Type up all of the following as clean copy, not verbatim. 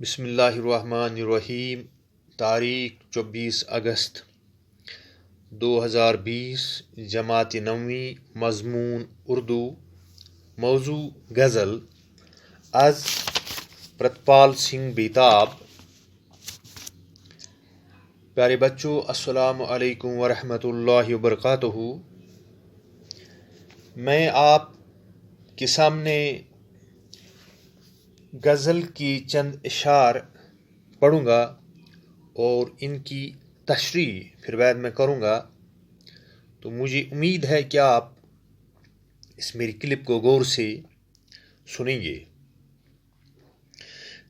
بسم اللہ الرحمن الرحیم۔ تاریخ 24 اگست 2020، جماعت نویں، مضمون اردو، موضوع غزل از پرتپال سنگھ بیتاب۔ پیارے بچوں، السلام علیکم ورحمۃ اللہ وبرکاتہ۔ میں آپ کے سامنے غزل کی چند اشعار پڑھوں گا اور ان کی تشریح پھر بعد میں کروں گا، تو مجھے امید ہے کہ آپ اس میری کلپ کو غور سے سنیں گے۔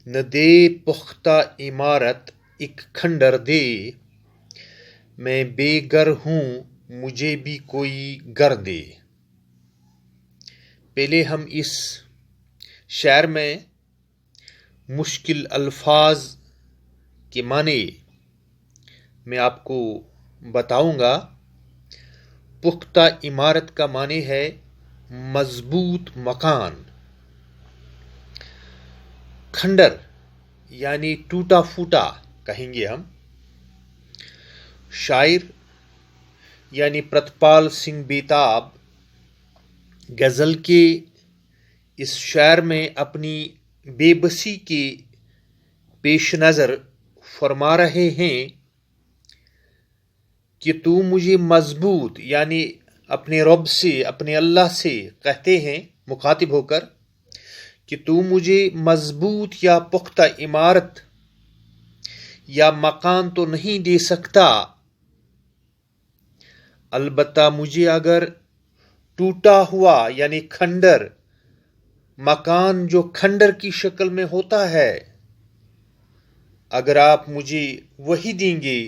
نہ دے پختہ عمارت ایک کھنڈر دے، میں بے گھر ہوں مجھے بھی کوئی گھر دے۔ پہلے ہم اس شعر میں مشکل الفاظ کے معنی میں آپ کو بتاؤں گا۔ پختہ عمارت کا معنی ہے مضبوط مکان، کھنڈر یعنی ٹوٹا پھوٹا کہیں گے ہم۔ شاعر یعنی پرتپال سنگھ بیتاب غزل کے اس شعر میں اپنی بے بسی کے پیش نظر فرما رہے ہیں کہ تو مجھے مضبوط، یعنی اپنے رب سے، اپنے اللہ سے کہتے ہیں مخاطب ہو کر کہ تو مجھے مضبوط یا پختہ عمارت یا مکان تو نہیں دے سکتا، البتہ مجھے اگر ٹوٹا ہوا یعنی کھنڈر مکان جو کھنڈر کی شکل میں ہوتا ہے، اگر آپ مجھے وہی دیں گے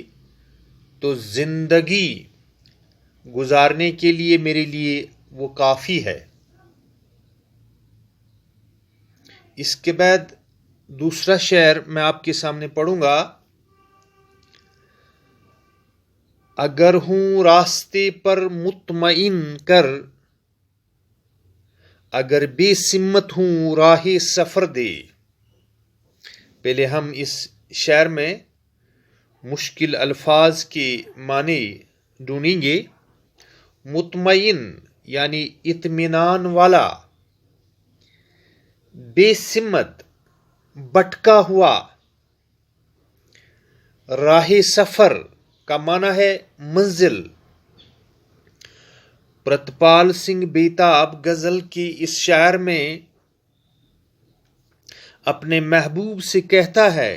تو زندگی گزارنے کے لیے میرے لیے وہ کافی ہے۔ اس کے بعد دوسرا شعر میں آپ کے سامنے پڑھوں گا۔ اگر ہوں راستے پر مطمئن کر، اگر بے سمت ہوں راہ سفر دے۔ پہلے ہم اس شعر میں مشکل الفاظ کے معنی ڈھونڈیں گے۔ مطمئن یعنی اطمینان والا، بے سمت بھٹکا ہوا، راہ سفر کا معنی ہے منزل۔ پرتپال سنگھ بیتاب غزل کی اس شعر میں اپنے محبوب سے کہتا ہے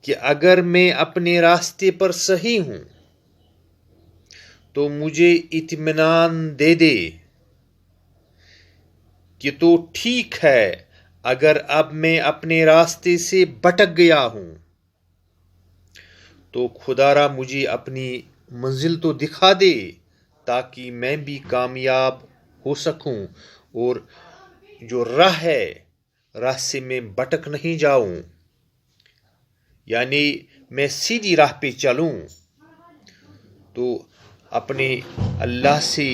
کہ اگر میں اپنے راستے پر صحیح ہوں تو مجھے اطمینان دے دے کہ تو ٹھیک ہے، اگر اب میں اپنے راستے سے بھٹک گیا ہوں تو خدا را مجھے اپنی منزل تو دکھا دے تاکہ میں بھی کامیاب ہو سکوں اور جو راہ ہے راہ سے میں بھٹک نہیں جاؤں، یعنی میں سیدھی راہ پہ چلوں۔ تو اپنے اللہ سے،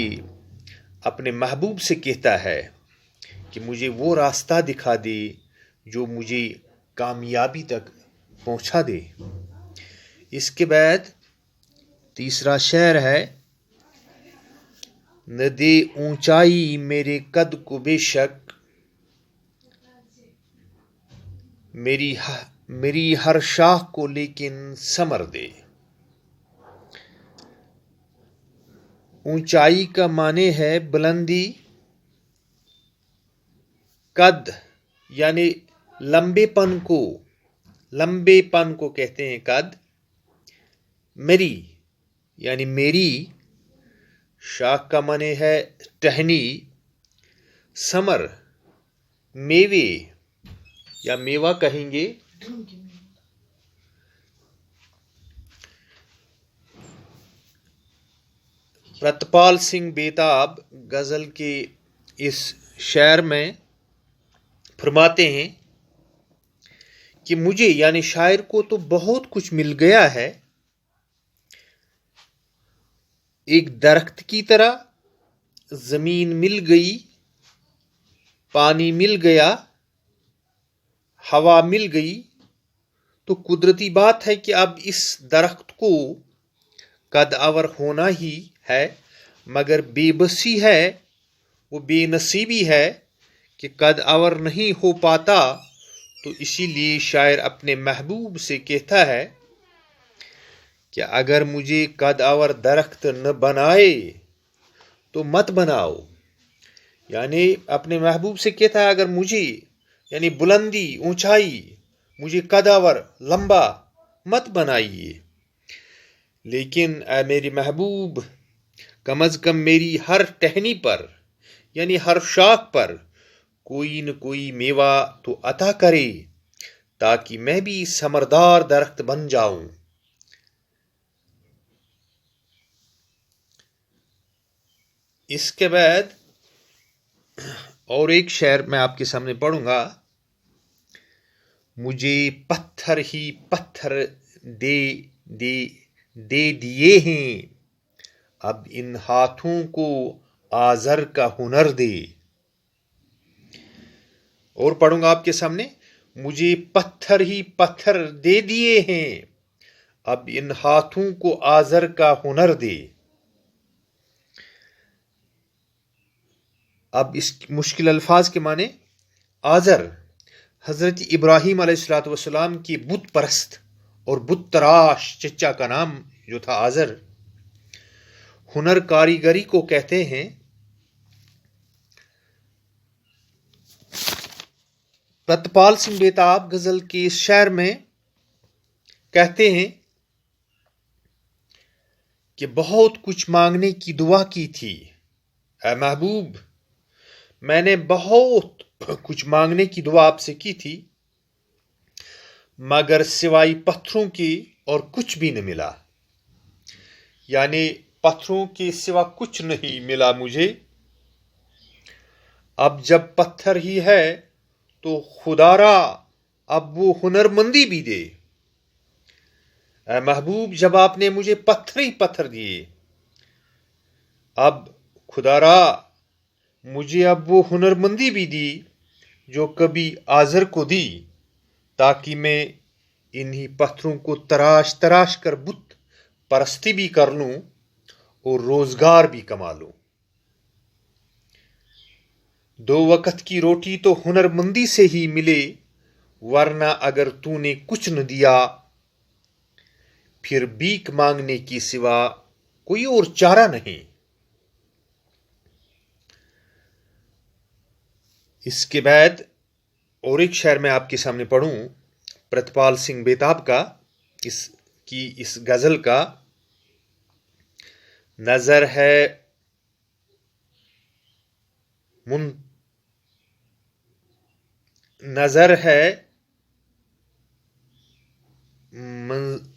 اپنے محبوب سے کہتا ہے کہ مجھے وہ راستہ دکھا دے جو مجھے کامیابی تک پہنچا دے۔ اس کے بعد تیسرا شعر ہے۔ نہ دے اونچائی میرے قد کو بے شک، میری ہر شاخ کو لیکن ثمر دے۔ اونچائی کا معنی ہے بلندی، قد یعنی لمبے پن کو کہتے ہیں قد۔ میری یعنی میری، شاخ کا معنی ہے ٹہنی، ثمر میوے یا میوہ کہیں گے۔ پرتپال سنگھ بیتاب غزل کے اس شعر میں فرماتے ہیں کہ مجھے یعنی شاعر کو تو بہت کچھ مل گیا ہے، ایک درخت کی طرح زمین مل گئی، پانی مل گیا، ہوا مل گئی تو قدرتی بات ہے کہ اب اس درخت کو قد آور ہونا ہی ہے، مگر بے بسی ہے، وہ بے نصیبی ہے کہ قد آور نہیں ہو پاتا. تو اسی لیے شاعر اپنے محبوب سے کہتا ہے کہ اگر مجھے قد آور درخت نہ بنائے تو مت بناؤ. یعنی اپنے محبوب سے کہتا ہے اگر مجھے، یعنی بلندی، اونچائی، مجھے قد آور، لمبا مت بنائیے، لیکن اے میرے محبوب کم از کم میری ہر ٹہنی پر، یعنی ہر شاخ پر کوئی نہ کوئی میوہ تو عطا کرے تاکہ میں بھی ثمردار درخت بن جاؤں. اس کے بعد اور ایک شعر میں آپ کے سامنے پڑھوں گا. مجھے پتھر ہی پتھر دے دے دے دیے ہیں، اب ان ہاتھوں کو آزر کا ہنر دے. اور پڑھوں گا آپ کے سامنے. مجھے پتھر ہی پتھر دے دیے ہیں، اب ان ہاتھوں کو آزر کا ہنر دے. اب اس مشکل الفاظ کے معنی. آزر حضرت ابراہیم علیہ السلام کی بت پرست اور بت تراش چچا کا نام جو تھا آزر. ہنر کاریگری کو کہتے ہیں. پرتپال سنگھ بیتاب غزل کے اس شعر میں کہتے ہیں کہ بہت کچھ مانگنے کی دعا کی تھی اے محبوب، میں نے بہت کچھ مانگنے کی دعا آپ سے کی تھی، مگر سوائے پتھروں کے اور کچھ بھی نہ ملا. یعنی پتھروں کے سوا کچھ نہیں ملا مجھے. اب جب پتھر ہی ہے تو خدا را اب وہ ہنر مندی بھی دے. اے محبوب جب آپ نے مجھے پتھر ہی پتھر دیے، اب خدا را مجھے اب وہ ہنر مندی بھی دی جو کبھی آزر کو دی، تاکہ میں انہی پتھروں کو تراش تراش کر بت پرستی بھی کر لوں اور روزگار بھی کما لوں. دو وقت کی روٹی تو ہنر مندی سے ہی ملے، ورنہ اگر تو نے کچھ نہ دیا پھر بھیک مانگنے کی سوا کوئی اور چارہ نہیں. اس کے بعد اور ایک شعر میں آپ کے سامنے پڑھوں پرتپال سنگھ بیتاب کا، اس غزل کا. نظر ہے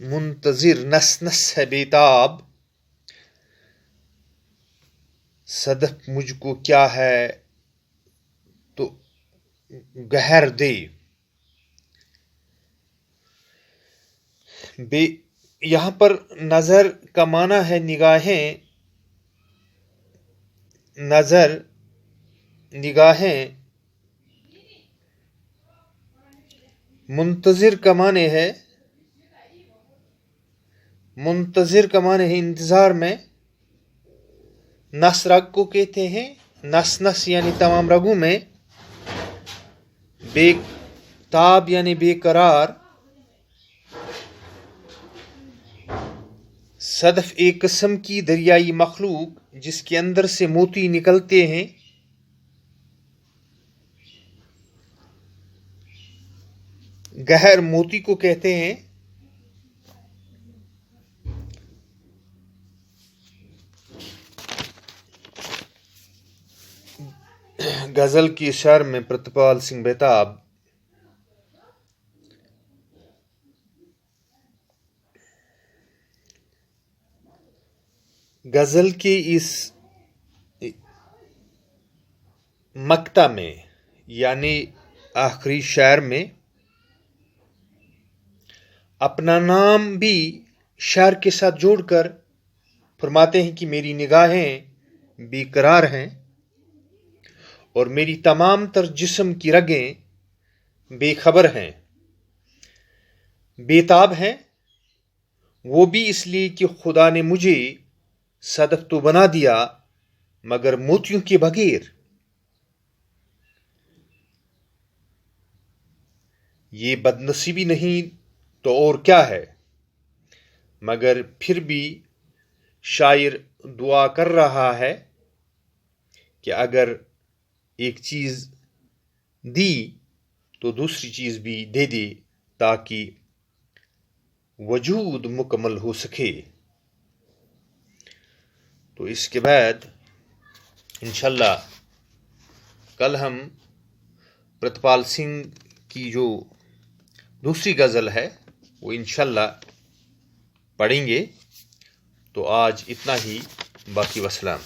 منتظر نس نس ہے بیتاب، صدف مجھ کو کیا ہے تو گہر دے. یہاں پر نظر کا معنی ہے نگاہیں. نظر نگاہیں. منتظر کا معنی ہے انتظار میں. نس رگ کو کہتے ہیں. نس نس یعنی تمام رگوں میں. بے تاب یعنی بے قرار. صدف ایک قسم کی دریائی مخلوق جس کے اندر سے موتی نکلتے ہیں. گہر موتی کو کہتے ہیں. غزل کی شعر میں پرتپال سنگھ بیتاب غزل کے اس مقطع میں یعنی آخری شعر میں اپنا نام بھی شعر کے ساتھ جوڑ کر فرماتے ہیں کہ میری نگاہیں بے قرار ہیں اور میری تمام تر جسم کی رگیں بے خبر ہیں، بےتاب ہیں، وہ بھی اس لیے کہ خدا نے مجھے صدف تو بنا دیا مگر موتیوں کے بغیر۔ یہ بد نصیبی نہیں تو اور کیا ہے؟ مگر پھر بھی شاعر دعا کر رہا ہے کہ اگر ایک چیز دی تو دوسری چیز بھی دے دے تاکہ وجود مکمل ہو سکے۔ تو اس کے بعد انشاءاللہ کل ہم پرتپال سنگھ کی جو دوسری غزل ہے وہ انشاءاللہ پڑھیں گے۔ تو آج اتنا ہی، باقی وسلام۔